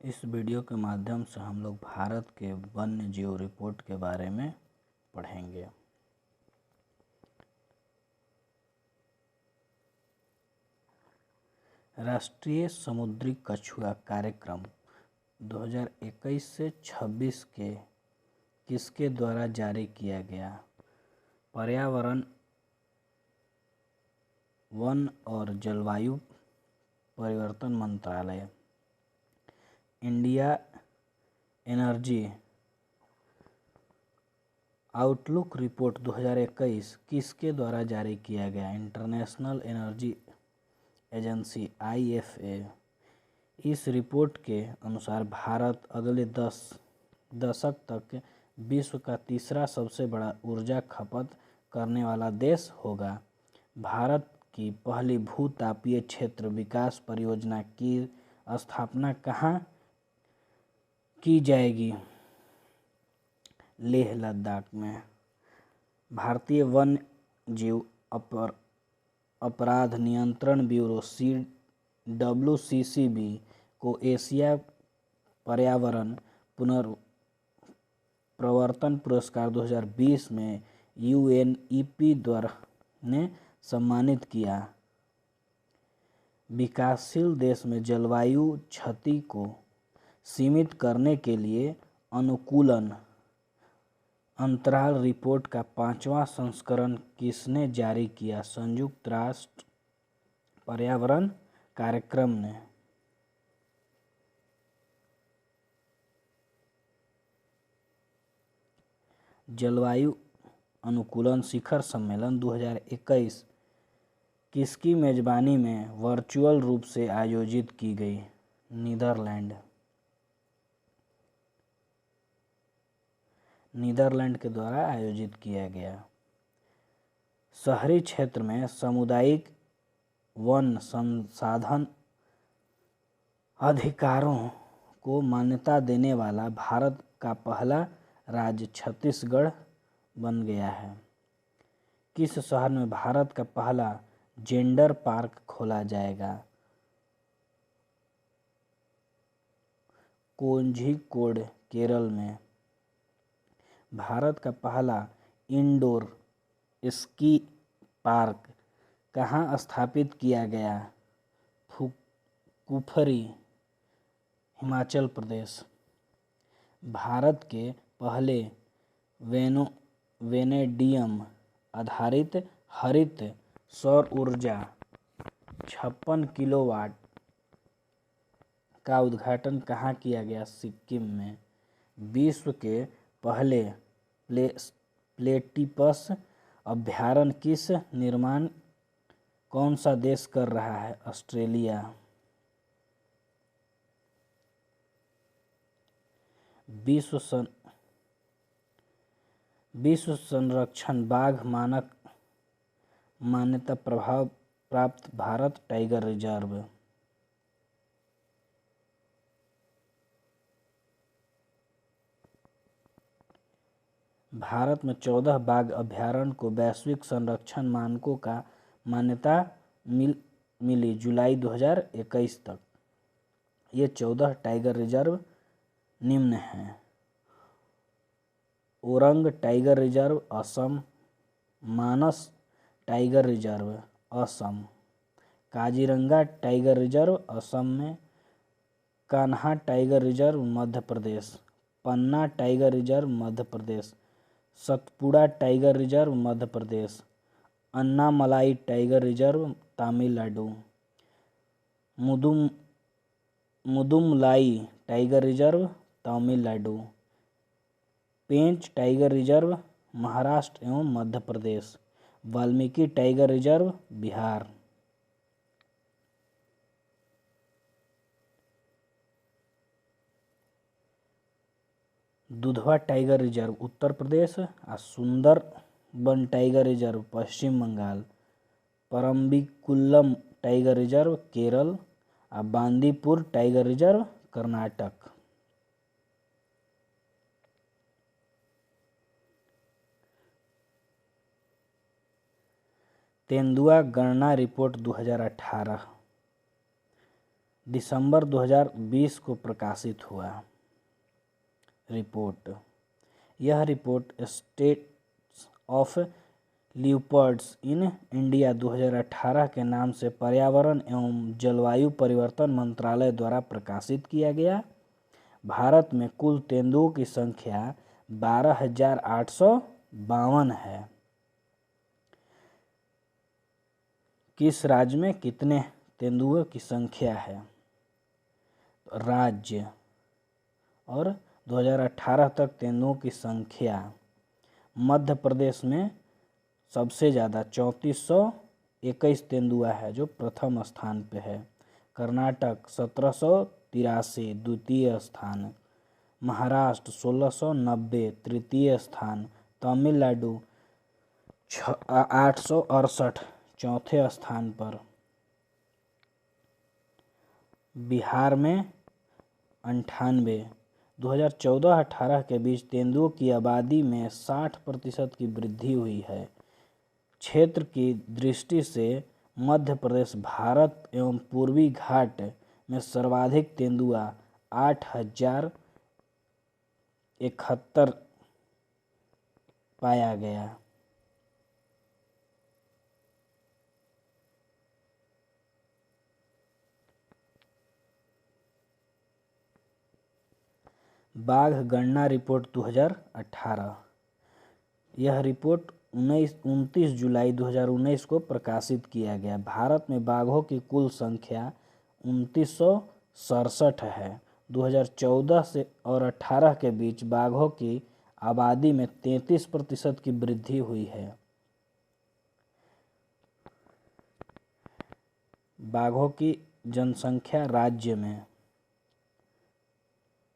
इस वीडियो के माध्यम से हम लोग भारत के वन्य जीव रिपोर्ट के बारे में पढ़ेंगे। राष्ट्रीय समुद्री कछुआ कार्यक्रम 2021 से 26 के किसके द्वारा जारी किया गया? पर्यावरण, वन और जलवायु परिवर्तन मंत्रालय। इंडिया एनर्जी आउटलुक रिपोर्ट 2021 किसके द्वारा जारी किया गया? International energy agency IFA। इस रिपोर्ट के अनुसार भारत अगले 10 दशक तक विश्व का तीसरा सबसे बड़ा ऊर्जा खपत करने वाला देश होगा। भारत की पहली भू-तापीय क्षेत्र विकास परियोजना की स्थापना कहाँ की जाएगी? लेह लद्दाख में। भारतीय वन्य जीव अपराध नियंत्रण ब्यूरो WCCB को एशिया पर्यावरण पुनर्प्रवर्तन पुरस्कार 2020 में UNEP द्वारा ने सम्मानित किया। विकासशील देश में जलवायु क्षति को सीमित करने के लिए अनुकूलन अंतराल रिपोर्ट का 5वां संस्करण किसने जारी किया? संयुक्त राष्ट्र पर्यावरण कार्यक्रम ने। जलवायु अनुकूलन शिखर सम्मेलन 2021 किसकी मेजबानी में वर्चुअल रूप से आयोजित की गई? नीदरलैंड के द्वारा आयोजित किया गया। शहरी क्षेत्र में सामुदायिक वन संसाधन अधिकारों को मान्यता देने वाला भारत का पहला राज्य छत्तीसगढ़ बन गया है। किस शहर में भारत का पहला जेंडर पार्क खोला जाएगा? कोझिकोड, केरल में। भारत का पहला इंडोर स्की पार्क कहाँ स्थापित किया गया? कुफरी, हिमाचल प्रदेश। भारत के पहले वेनेडियम आधारित हरित सौर ऊर्जा 56 किलोवाट का उद्घाटन कहाँ किया गया? सिक्किम में। विश्व के पहले प्लेटिपस अभयारण्य किस निर्माण कौन सा देश कर रहा है? ऑस्ट्रेलिया। विश्व संरक्षण बाघ मानक मान्यता प्रभाव प्राप्त भारत टाइगर रिजर्व। भारत में 14 बाघ अभयारण्य को वैश्विक संरक्षण मानकों का मान्यता मिली जुलाई 2021 तक। ये 14 टाइगर रिजर्व निम्न हैं: Orang tiger reserve Assam, Manas tiger reserve Assam, Kaziranga tiger reserve Assam में, Kanha tiger reserve Madhya Pradesh, Panna tiger reserve Madhya Pradesh, Satpura tiger reserve Madhya Pradesh, Annamalai tiger reserve Tamil Nadu, Mudumalai tiger reserve Tamil Nadu, Pench tiger reserve Maharashtra एवं Madhya Pradesh, Valmiki tiger reserve Bihar. Dudhwa tiger reserve Uttar Pradesh आ Sundarban tiger reserve Paschim Bangal, Parambikulam tiger reserve Kerala आ बांदीपुर टाइगर रिजर्व कर्नाटक। तेंदुआ गणना रिपोर्ट 2018। दिसंबर 2020 को प्रकाशित हुआ रिपोर्ट। यह report states of leopards in India 2018 के नाम से पर्यावरण एवं जलवायु परिवर्तन मंत्रालय द्वारा प्रकाशित किया गया। भारत में कुल तेंदुओं की संख्या 12,852 है। किस राज्य में कितने तेंदुओं की संख्या है? राज्य और 2018 तक तेंदुओं की संख्या मध्य प्रदेश में सबसे ज़्यादा 3421 तेंदुआ है जो प्रथम स्थान पे है। कर्नाटक 1783 द्वितीय स्थान, महाराष्ट्र 1690 तृतीय स्थान, तमिलनाडु 868 चौथे स्थान पर, बिहार में 98। 2014-18 के बीच तेंदुओं की आबादी में 60% की वृद्धि हुई है। क्षेत्र की दृष्टि से मध्य प्रदेश भारत एवं पूर्वी घाट में सर्वाधिक तेंदुआ 8,071 पाया गया। बाघ गणना रिपोर्ट 2018। यह रिपोर्ट 29 जुलाई 2019 को प्रकाशित किया गया। भारत में बाघों की कुल संख्या 2967 है। 2014 से और 18 के बीच बाघों की आबादी में 33% की वृद्धि हुई है। बाघों की जनसंख्या राज्य में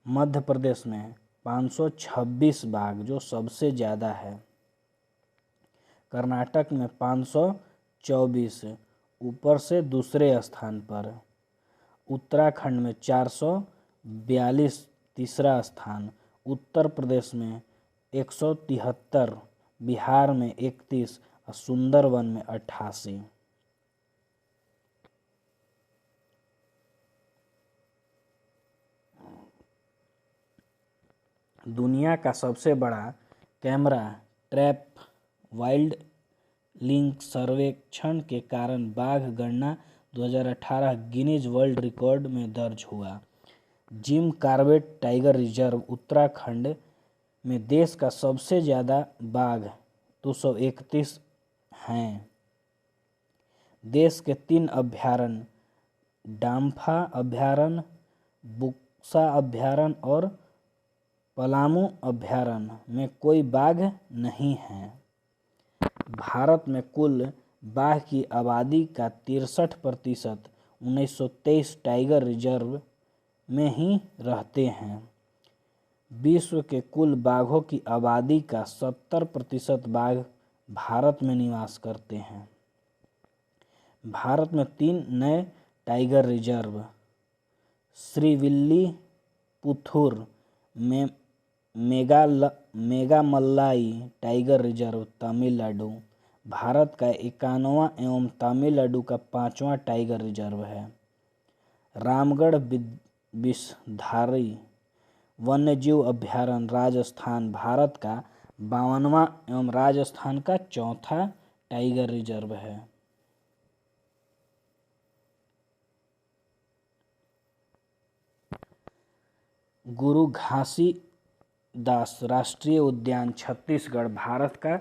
मध्य प्रदेश में 526 बाघ जो सबसे ज़्यादा है। कर्नाटक में 524 ऊपर से दूसरे स्थान पर। उत्तराखंड में 442 तीसरा स्थान। उत्तर प्रदेश में 173, बिहार में 31 और सुंदरवन में 88। दुनिया का सबसे बड़ा कैमरा ट्रैप वाइल्ड लिंक सर्वेक्षण के कारण बाघ गणना 2018 गिनीज वर्ल्ड रिकॉर्ड में दर्ज हुआ। Jim Corbett tiger reserve Uttarakhand में देश का सबसे ज़्यादा बाघ 231 हैं। देश के 3 अभयारण्य डाम्फा अभयारण्य, बुक्सा अभयारण्य और पलामू अभयारण्य में कोई बाघ नहीं है। भारत में कुल बाघ की आबादी का 63% 1923 टाइगर रिजर्व में ही रहते हैं। विश्व के कुल बाघों की आबादी का 70% बाघ भारत में निवास करते हैं। भारत में 3 नए टाइगर रिजर्व श्रीविल्लीपुथुर में मेघामल्लाई टाइगर रिजर्व तमिलनाडु भारत का 91वां एवं तमिलनाडु का 5वां टाइगर रिजर्व है। रामगढ़ विषधारी वन्यजीव अभयारण्य राजस्थान भारत का 52वां एवं राजस्थान का 4था टाइगर रिजर्व है। गुरु घासीदास राष्ट्रीय उद्यान छत्तीसगढ़ भारत का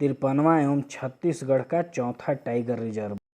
53वां एवं छत्तीसगढ़ का 4था टाइगर रिजर्व।